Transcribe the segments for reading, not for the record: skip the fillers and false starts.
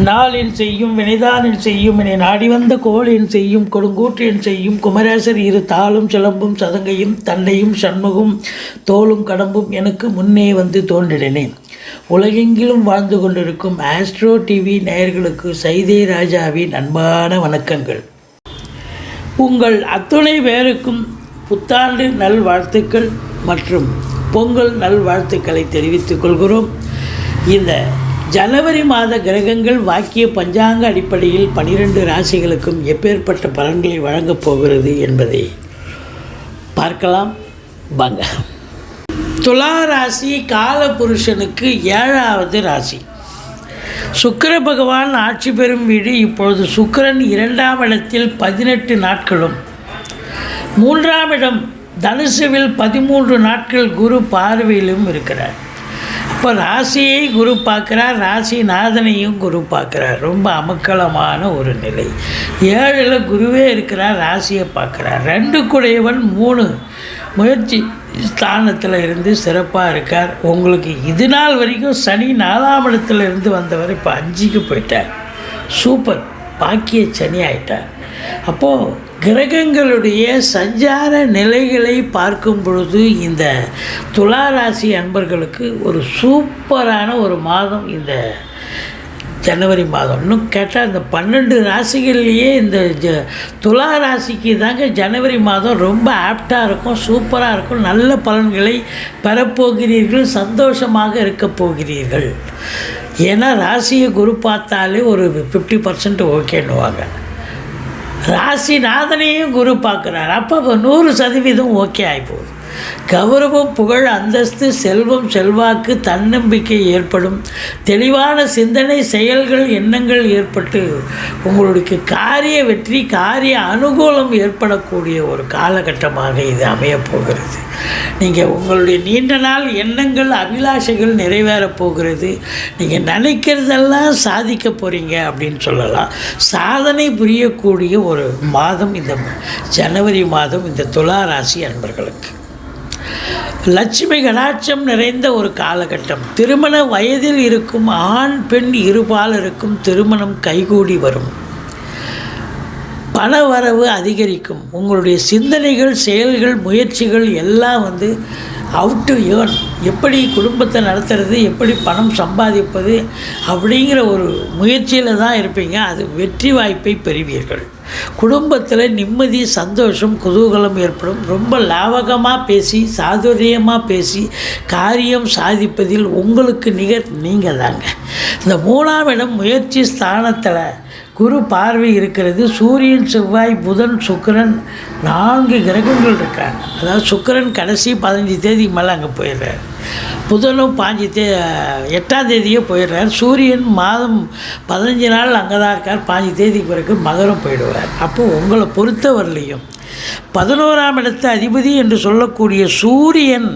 நாளின் செய்யும் வினைதானின் செய்யும் என நாடி வந்த கோளின் செய்யும் கொடுங்கூற்றின் செய்யும் குமரேசர் இரு தாளும் சிலம்பும் சதங்கையும் தண்டையும் சண்முகும் தோளும் கடம்பும் எனக்கு முன்னே வந்து தோன்றினேன். உலகெங்கிலும் வாழ்ந்து கொண்டிருக்கும் ஆஸ்ட்ரோ டிவி நேயர்களுக்கு சைதே ராஜாவின் அன்பான வணக்கங்கள். உங்கள் அத்துணை பேருக்கும் புத்தாண்டு நல்வாழ்த்துக்கள் மற்றும் பொங்கல் நல்வாழ்த்துக்களை தெரிவித்துக் கொள்கிறோம். இந்த ஜனவரி மாத கிரகங்கள் வாக்கிய பஞ்சாங்க அடிப்படையில் 12 ராசிகளுக்கும் எப்பேற்பட்ட பலன்களை வழங்கப் போகிறது என்பதை பார்க்கலாம் வாங்க. துலா ராசி காலபுருஷனுக்கு 7வது ராசி. சுக்கிர பகவான் ஆட்சி பெறும் வீடு. இப்பொழுது சுக்கிரன் 2ஆம் இடத்தில் 18 நாட்களும், 3ஆம் இடம் தனுசுவில் 13 நாட்கள் குரு பார்வையிலும் இருக்கிறார். இப்போ ராசியை குரு பார்க்குறார், ராசிநாதனையும் குரு பார்க்குறார். ரொம்ப அமக்கலமான ஒரு நிலை. 7ல் குருவே இருக்கிறார், ராசியை பார்க்குறார். 2 குடையவன் 3 முயற்சி ஸ்தானத்தில் இருந்து சிறப்பாக இருக்கார். உங்களுக்கு இது நாள் வரைக்கும் சனி 4ஆம் இடத்துல இருந்து வந்தவர் இப்போ 5க்கு போயிட்டார். சூப்பர், பாக்கிய சனி ஆயிட்டார். அப்போது கிரகங்களுடைய சஞ்சார நிலைகளை பார்க்கும் பொழுது இந்த துலா ராசி அன்பர்களுக்கு ஒரு சூப்பரான ஒரு மாதம் இந்த ஜனவரி மாதம். இன்னும் கேட்டால் இந்த 12 ராசிகள்லேயே இந்த துலா ராசிக்கு தாங்க ஜனவரி மாதம் ரொம்ப ஆப்டாக இருக்கும், சூப்பராக இருக்கும். நல்ல பலன்களை பெறப்போகிறீர்கள், சந்தோஷமாக இருக்க போகிறீர்கள். ஏன்னா ராசியை குரு பார்த்தாலே ஒரு 50% ஓகேன்னுவாங்க. ராசிநாதனையும் குரு பார்க்குறார். அப்போ 100% ஓகே ஆகிப்போகுது. கௌரவம், புகழ், அந்தஸ்து, செல்வம், செல்வாக்கு, தன்னம்பிக்கை ஏற்படும். தெளிவான சிந்தனை, செயல்கள், எண்ணங்கள் ஏற்பட்டு உங்களுடைய காரிய வெற்றி, காரிய அனுகூலம் ஏற்படக்கூடிய ஒரு காலகட்டமாக இது அமையப்போகிறது. நீங்கள் உங்களுடைய நீண்ட நாள் எண்ணங்கள், அபிலாஷைகள் நிறைவேறப் போகிறது. நீங்கள் நினைக்கிறதெல்லாம் சாதிக்க போகிறீங்க அப்படின்னு சொல்லலாம். சாதனை புரியக்கூடிய ஒரு மாதம் இந்த ஜனவரி மாதம் இந்த துலா ராசி அன்பர்களுக்கு. லட்சுமி கடாட்சம் நிறைந்த ஒரு காலகட்டம். திருமண வயதில் இருக்கும் ஆண் பெண் இருபாலருக்கும் திருமணம் கைகூடி வரும். பண வரவு அதிகரிக்கும். உங்களுடைய சிந்தனைகள், செயல்கள், முயற்சிகள் எல்லாம் அவுட் டு ஏர்ன், எப்படி குடும்பத்தை நடத்துறது, எப்படி பணம் சம்பாதிப்பது அப்படிங்கிற ஒரு முயற்சியில் தான் இருப்பீங்க. அது வெற்றி வாய்ப்பை பெறுவீர்கள். குடும்பத்தில் நிம்மதி, சந்தோஷம், குதூகலம் ஏற்படும். ரொம்ப லாவகமாக பேசி, சாதுரியமாக பேசி காரியம் சாதிப்பதில் உங்களுக்கு நிகர் நீங்கள் தாங்க. இந்த 3ஆம் இடம் முயற்சி ஸ்தானத்தில் குரு பார்வை இருக்கிறது. சூரியன், செவ்வாய், புதன், சுக்கிரன் 4 கிரகங்கள் இருக்காங்க. அதாவது சுக்கிரன் கடைசி 15 தேதிக்கு மேலே அங்கே போயிடுறார். புதனும் 8ஆம் தேதியே போயிடுறார். சூரியன் மாதம் 15 நாள் அங்கே தான் இருக்கார். 15 தேதிக்கு பிறகு மகரம் போயிடுவார். அப்போது உங்களை பொறுத்தவரையிலையும் 11ஆம் இடத்து அதிபதி என்று சொல்லக்கூடிய சூரியன்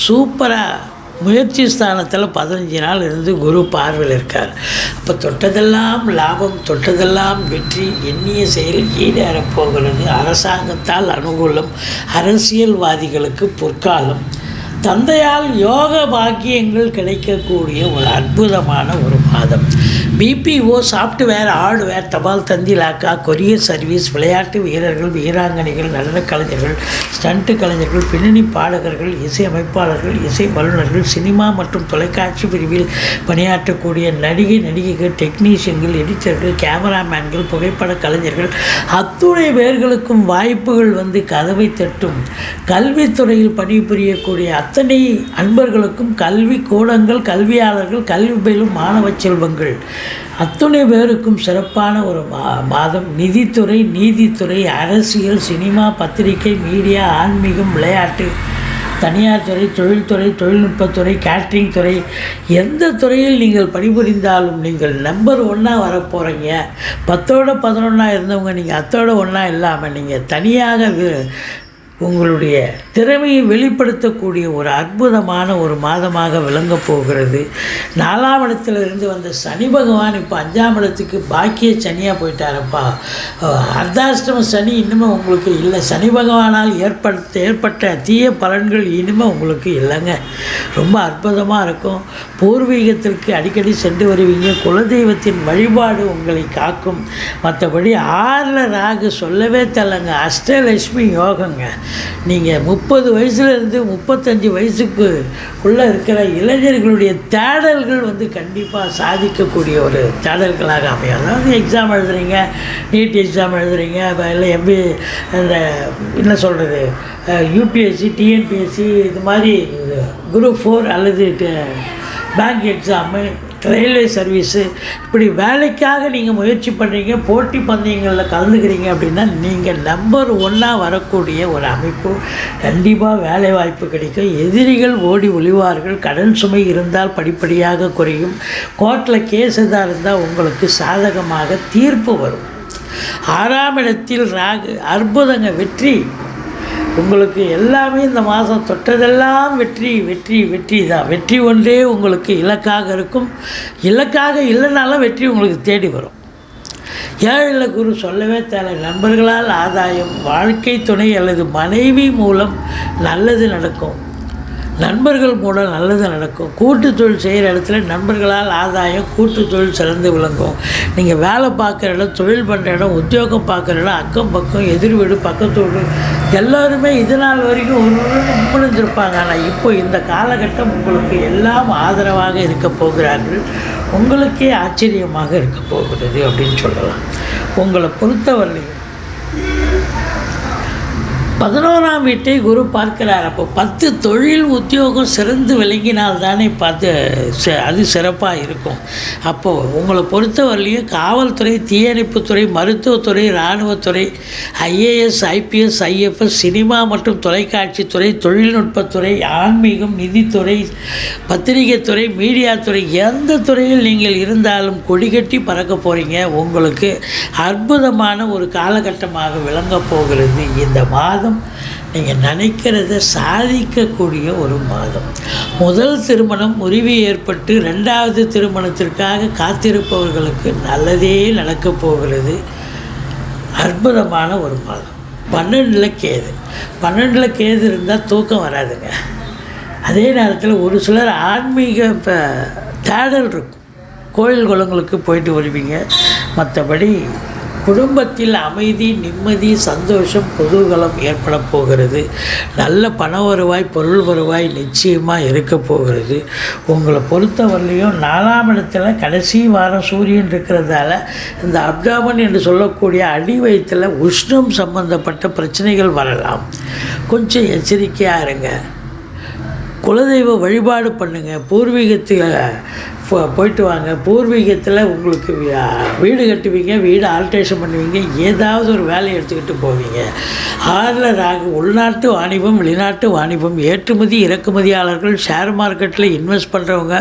சூப்பராக முயற்சி ஸ்தானத்தில் 15 நாள் இருந்து குரு பார்வையில் இருக்கார். அப்போ தொட்டதெல்லாம் லாபம், தொட்டதெல்லாம் வெற்றி, எண்ணிய செயல் ஈடேறப் போகிறது. அரசாங்கத்தால் அனுகூலம், அரசியல்வாதிகளுக்கு பொற்காலம், தந்தையால் யோக பாக்கியங்கள் கிடைக்கக்கூடிய ஒரு அற்புதமான ஒரு மாதம். பிபிஓ, சாஃப்ட்வேர், ஹார்ட்வேர், தபால் தந்தி, லாக்கா, கொரியர் சர்வீஸ், விளையாட்டு வீரர்கள், வீராங்கனைகள், நடனக் கலைஞர்கள், ஸ்டண்ட்டு கலைஞர்கள், பின்னணி பாடகர்கள், இசை அமைப்பாளர்கள், இசை வல்லுநர்கள், சினிமா மற்றும் தொலைக்காட்சி பிரிவில் பணியாற்றக்கூடிய நடிகைகள், டெக்னீஷியன்கள், எடிட்டர்கள், கேமராமேன்கள், புகைப்பட கலைஞர்கள் அத்துணை பேர்களுக்கும் வாய்ப்புகள் கதவை தட்டும். கல்வித்துறையில் பணிபுரியக்கூடிய அத்தனை அன்பர்களுக்கும், கல்வி கூடங்கள், கல்வியாளர்கள், கல்வி பயிலும் மாணவ செல்வங்கள் அத்துணை பேருக்கும் சிறப்பான ஒரு மாதம். நிதித்துறை, நீதித்துறை, அரசியல், சினிமா, பத்திரிகை, மீடியா, ஆன்மீகம், விளையாட்டு, தனியார் துறை, தொழில்துறை, தொழில்நுட்பத்துறை, கேட்ரிங் துறை, எந்த துறையில் நீங்கள் பணிபுரிந்தாலும் நீங்கள் நம்பர் 1 வரப்போகிறீங்க. 10ஓட 11 இருந்தவங்க நீங்கள் 10ஓட 1 இல்லாமல் நீங்கள் தனியாக உங்களுடைய திறமையை வெளிப்படுத்தக்கூடிய ஒரு அற்புதமான ஒரு மாதமாக விளங்கப் போகிறது. 4ஆம் இடத்திலிருந்து வந்த சனி பகவான் இப்போ 5ஆம் இடத்துக்கு பாக்கிய சனியாக போயிட்டாரப்பா. அர்த்தாஷ்டம சனி இனிமேல் உங்களுக்கு இல்லை. சனி பகவானால் ஏற்பட்ட தீய பலன்கள் இனிமேல் உங்களுக்கு இல்லைங்க. ரொம்ப அற்புதமாக இருக்கும். பூர்வீகத்திற்கு அடிக்கடி சென்று வருவீங்க. குலதெய்வத்தின் வழிபாடு உங்களை காக்கும். மற்றபடி 6ல் ராகு சொல்லவே தெரியலங்க. அஷ்டலட்சுமி யோகங்க. நீங்கள் 30 வயசுலேருந்து 35 வயசுக்கு உள்ளே இருக்கிற இளைஞர்களுடைய தேடல்கள் வந்து கண்டிப்பாக சாதிக்கக்கூடிய ஒரு தேடல்களாக அமையும். அதாவது எக்ஸாம் எழுதுறீங்க, நீட் எக்ஸாம் எழுதுறீங்க, இல்லை எம்பி இந்த என்ன சொல்கிறது யூபிஎஸ்சி, டிஎன்பிஎஸ்சி, இது மாதிரி குரூப் 4 அல்லது பேங்க் எக்ஸாமு, ரயில்வே சர்வீஸு, இப்படி வேலைக்காக நீங்கள் முயற்சி பண்ணுறீங்க, போட்டி பந்தயங்களில் கலந்துக்கிறீங்க அப்படின்னா நீங்கள் நம்பர் 1 வரக்கூடிய ஒரு அமைப்பு. கண்டிப்பாக வேலை வாய்ப்பு கிடைக்கும். எதிரிகள் ஓடி ஒளிவார்கள். கடன் சுமை இருந்தால் படிப்படியாக குறையும். கோர்ட்டில் கேஸ் எதாக இருந்தால் உங்களுக்கு சாதகமாக தீர்ப்பு வரும். 6ஆம் இடத்தில் ராகு அற்புதங்க. வெற்றி உங்களுக்கு எல்லாமே இந்த மாதம் தொட்டதெல்லாம் வெற்றி வெற்றி வெற்றி தான். வெற்றி ஒன்றே உங்களுக்கு இலக்காக இருக்கும். இலக்காக இல்லைனாலும் வெற்றி உங்களுக்கு தேடி வரும். 7ல் குரு சொல்லவே தேவை. நண்பர்களால் ஆதாயம், வாழ்க்கை துணை அல்லது மனைவி மூலம் நல்லது நடக்கும். நண்பர்கள் மூலம் நல்லது நடக்கும். கூட்டு தொழில் செய்கிற இடத்துல நண்பர்களால் ஆதாயம், கூட்டு தொழில் சிறந்து விளங்கும். நீங்கள் வேலை பார்க்குற இடம், தொழில் பண்ணுற இடம், உத்தியோகம் பார்க்குற இடம், அக்கம் பக்கம், எதிர் வீடு, பக்கத்து வீடு, எல்லோருமே இது நாள் வரைக்கும் ஒரு முன்னிருந்திருப்பாங்க. ஆனால் இப்போ இந்த காலகட்டம் உங்களுக்கு எல்லாம் ஆதரவாக இருக்க போகிறார்கள். உங்களுக்கே ஆச்சரியமாக இருக்க போகிறது அப்படின்னு சொல்லலாம். உங்களை பொறுத்தவரையும் 11ஆம் வீட்டை குரு பார்க்கிறார். அப்போ 10 தொழில் உத்தியோகம் சிறந்து விளங்கினால் தானே அது சிறப்பாக இருக்கும். அப்போது உங்களை பொறுத்தவரையிலையும் காவல்துறை, தீயணைப்புத்துறை, மருத்துவத்துறை, இராணுவத்துறை, ஐஏஎஸ், ஐபிஎஸ், ஐஎஃப்எஸ், சினிமா மற்றும் தொலைக்காட்சித்துறை, தொழில்நுட்பத்துறை, ஆன்மீகம், நிதித்துறை, பத்திரிகைத்துறை, மீடியாத்துறை, எந்த துறையில் நீங்கள் இருந்தாலும் கொடிகட்டி பறக்க போகிறீங்க. உங்களுக்கு அற்புதமான ஒரு காலகட்டமாக விளங்கப் போகிறது. இந்த மாதம் நீங்கள் நினைக்கிறத சாதிக்கக்கூடிய ஒரு மாதம். முதல் திருமணம் முறிவு ஏற்பட்டு 2வது திருமணத்திற்காக காத்திருப்பவர்களுக்கு நல்லதே நடக்கப் போகிறது. அற்புதமான ஒரு மாதம். 12ல் கேது. 12ல் கேது இருந்தால் தூக்கம் வராதுங்க. அதே நேரத்தில் ஒரு சிலர் ஆன்மீக தேடல் இருக்கும். கோயில் குளங்களுக்கு போயிட்டு வருவீங்க. மற்றபடி குடும்பத்தில் அமைதி, நிம்மதி, சந்தோஷம், குதூகலம் ஏற்பட போகிறது. நல்ல பண வருவாய், பொருள் வருவாய் நிச்சயமாக இருக்க போகிறது. உங்களை பொறுத்தவரையிலையும் 4ஆம் இடத்துல கடைசி வாரம் சூரியன் இருக்கிறதால இந்த அப்டாமன் என்று சொல்லக்கூடிய அடி வயிற்றில் உஷ்ணம் சம்பந்தப்பட்ட பிரச்சனைகள் வரலாம். கொஞ்சம் எச்சரிக்கையாக இருங்க. குலதெய்வ வழிபாடு பண்ணுங்கள். பூர்வீகத்தில் போயிட்டு வாங்க. பூர்வீகத்தில் உங்களுக்கு வீடு கட்டுவீங்க, வீடு ஆல்ட்ரேஷன் பண்ணுவீங்க, ஏதாவது ஒரு வேலையை எடுத்துக்கிட்டு போவீங்க. 6ல் ராகு. உள்நாட்டு வாணிபம், வெளிநாட்டு வாணிபம், ஏற்றுமதி இறக்குமதியாளர்கள், ஷேர் மார்க்கெட்டில் இன்வெஸ்ட் பண்ணுறவங்க,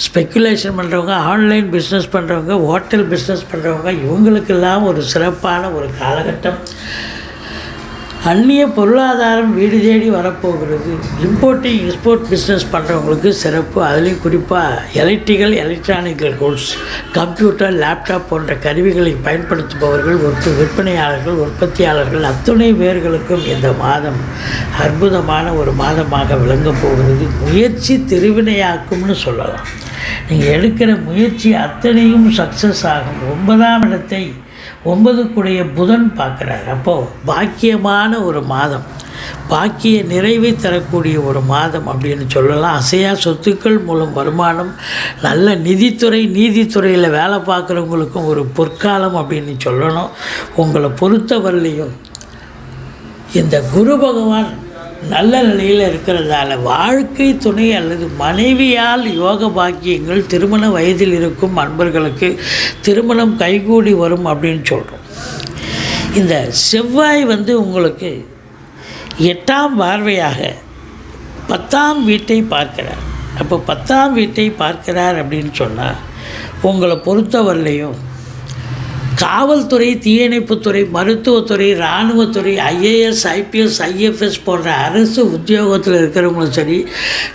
ஸ்பெக்குலேஷன் பண்ணுறவங்க, ஆன்லைன் பிஸ்னஸ் பண்ணுறவங்க, ஹோட்டல் பிஸ்னஸ் பண்ணுறவங்க, இவங்களுக்கெல்லாம் ஒரு சிறப்பான ஒரு காலகட்டம். அந்நிய பொருளாதாரம் வீடு தேடி வரப்போகிறது. இம்போர்ட்டிங் எக்ஸ்போர்ட் பிஸ்னஸ் பண்ணுறவங்களுக்கு சிறப்பு. அதுலேயும் குறிப்பாக எலக்ட்ரானிக்கல் கூட்ஸ், கம்ப்யூட்டர், லேப்டாப் போன்ற கருவிகளை பயன்படுத்துபவர்கள், விற்பனையாளர்கள், உற்பத்தியாளர்கள் அத்துணை பேர்களுக்கும் இந்த மாதம் அற்புதமான ஒரு மாதமாக விளங்கப் போகிறது. முயற்சி திருவினையாக்கும்னு சொல்லலாம். நீங்கள் எடுக்கிற முயற்சி அத்தனையும் சக்ஸஸ் ஆகும். 9ஆம் இடத்தை 9க்குடைய புதன் பார்க்குறார். அப்போது பாக்கியமான ஒரு மாதம், பாக்கிய நிறைவை தரக்கூடிய ஒரு மாதம் அப்படின்னு சொல்லலாம். அசையா சொத்துக்கள் மூலம் வருமானம், நல்ல நிதித்துறை, நீதித்துறையில் வேலை பார்க்குறவங்களுக்கும் ஒரு பொற்காலம் அப்படின்னு சொல்லணும். உங்களை பொறுத்தவரையிலையும் இந்த குரு பகவான் நல்ல நிலையில் இருக்கிறதால வாழ்க்கை துணை அல்லது மனைவியால் யோக பாக்கியங்கள் திருமண வயதில் இருக்கும் அன்பர்களுக்கு திருமணம் கைகூடி வரும் அப்படின்னு சொல்கிறோம். இந்த செவ்வாய் உங்களுக்கு 8ஆம் பார்வையாக 10ஆம் வீட்டை பார்க்கிறார். அப்போ 10ஆம் வீட்டை பார்க்கிறார் அப்படின்னு சொன்னால் உங்களை பொறுத்தவரையிலையும் காவல்துறை, தீயணைப்புத்துறை, மருத்துவத்துறை, இராணுவத்துறை, IAS, IPS, IFS போன்ற அரசு உத்தியோகத்தில் இருக்கிறவங்களும் சரி,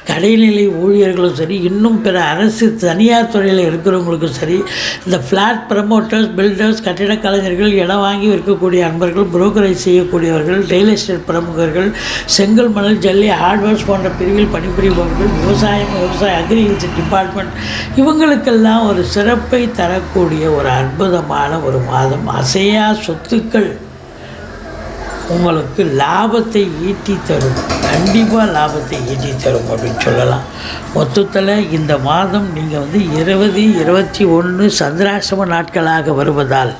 கடைநிலை ஊழியர்களும் சரி, இன்னும் பிற அரசு தனியார் துறையில் இருக்கிறவங்களுக்கும் சரி, இந்த ஃப்ளாட் ப்ரமோட்டர்ஸ், பில்டர்ஸ், கட்டிடக் கலைஞர்கள், இடம் வாங்கி விற்கக்கூடிய அன்பர்கள், புரோக்கரேஜ் செய்யக்கூடியவர்கள், ரியல் எஸ்டேட் பிரமுகர்கள், செங்கல், மணல், ஜல்லி, ஹார்ட்வேர்ஸ் போன்ற பிரிவில் பணிபுரிபவர்கள், விவசாய அக்ரிகல்ச்சர் டிபார்ட்மெண்ட், இவங்களுக்கெல்லாம் ஒரு சிறப்பை தரக்கூடிய ஒரு அற்புதமான ஒரு மாதம். அசையா சொத்துக்கள் உங்களுக்கு லாபத்தை ஈட்டி தரும், கண்டிப்பாக லாபத்தை ஈட்டி தரும் அப்படின்னு சொல்லலாம். மொத்தத்தில் இந்த மாதம் நீங்கள் 20, 21 சந்திராசிரம நாட்களாக வருவதால்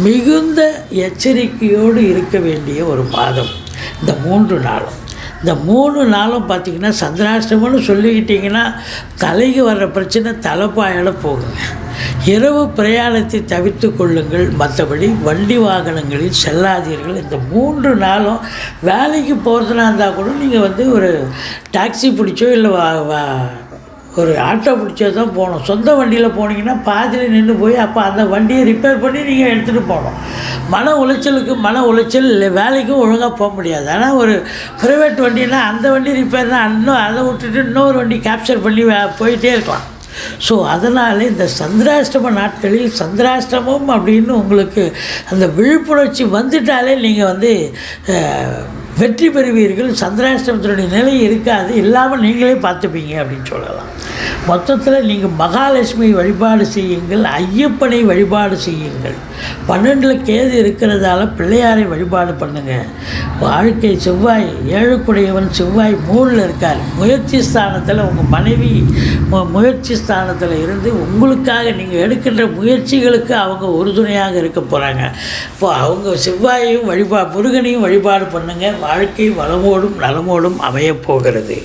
மிகுந்த எச்சரிக்கையோடு இருக்க வேண்டிய ஒரு மாதம் இந்த 3 நாளும். இந்த 3 நாளும் பார்த்திங்கன்னா சந்திராஷ்டமம்னு சொல்லிக்கிட்டிங்கன்னா தலைக்கு வர்ற பிரச்சனை தலைப்பாயோட போகுங்க. இரவு பிரயாணத்தை தவிர்த்து கொள்ளுங்கள். மற்றபடி வண்டி வாகனங்களில் செல்லாதீர்கள். இந்த 3 நாளும் வேலைக்கு போகிறதுனா இருந்தால் கூட நீங்கள் ஒரு டாக்ஸி பிடிச்சோ இல்லை ஒரு ஆட்டோ பிடிச்சோ தான் போகணும். சொந்த வண்டியில் போனீங்கன்னா பாதியில் நின்று போய் அப்போ அந்த வண்டியை ரிப்பேர் பண்ணி நீங்கள் எடுத்துகிட்டு போகணும். மன உளைச்சல் இல்லை, வேலைக்கும் ஒழுங்காக போக முடியாது. ஆனால் ஒரு ப்ரைவேட் வண்டினா அந்த வண்டி ரிப்பேர் தான், இன்னும் அதை விட்டுட்டு இன்னொரு வண்டி கேப்சர் பண்ணி போயிட்டே இருக்கலாம். ஸோ அதனால் இந்த சந்திராஷ்டம நாட்களில் சந்திராஷ்டமம் அப்படின்னு உங்களுக்கு அந்த விழிப்புணர்ச்சி வந்துட்டாலே நீங்கள் வெற்றி பெறுவீர்கள். சந்திராஷ்டமத்தினுடைய நிலை இருக்காது, இல்லாமல் நீங்களே பார்த்துப்பீங்க அப்படின்னு சொல்லலாம். மொத்தத்தில் நீங்கள் மகாலட்சுமி வழிபாடு செய்யுங்கள், ஐயப்பனை வழிபாடு செய்யுங்கள். 12 கேது இருக்கிறதால பிள்ளையாரை வழிபாடு பண்ணுங்கள். வாழ்க்கை செவ்வாய் 7 செவ்வாய் 3 இருக்கார். முயற்சி ஸ்தானத்தில் உங்கள் மனைவி முயற்சி ஸ்தானத்தில் இருந்து உங்களுக்காக நீங்கள் எடுக்கின்ற முயற்சிகளுக்கு அவங்க உறுதுணையாக இருக்க போகிறாங்க. இப்போ அவங்க செவ்வாயையும் முருகனையும் வழிபாடு பண்ணுங்கள். வாழ்க்கை வளமோடும் நலமோடும் அமையப்போகிறது.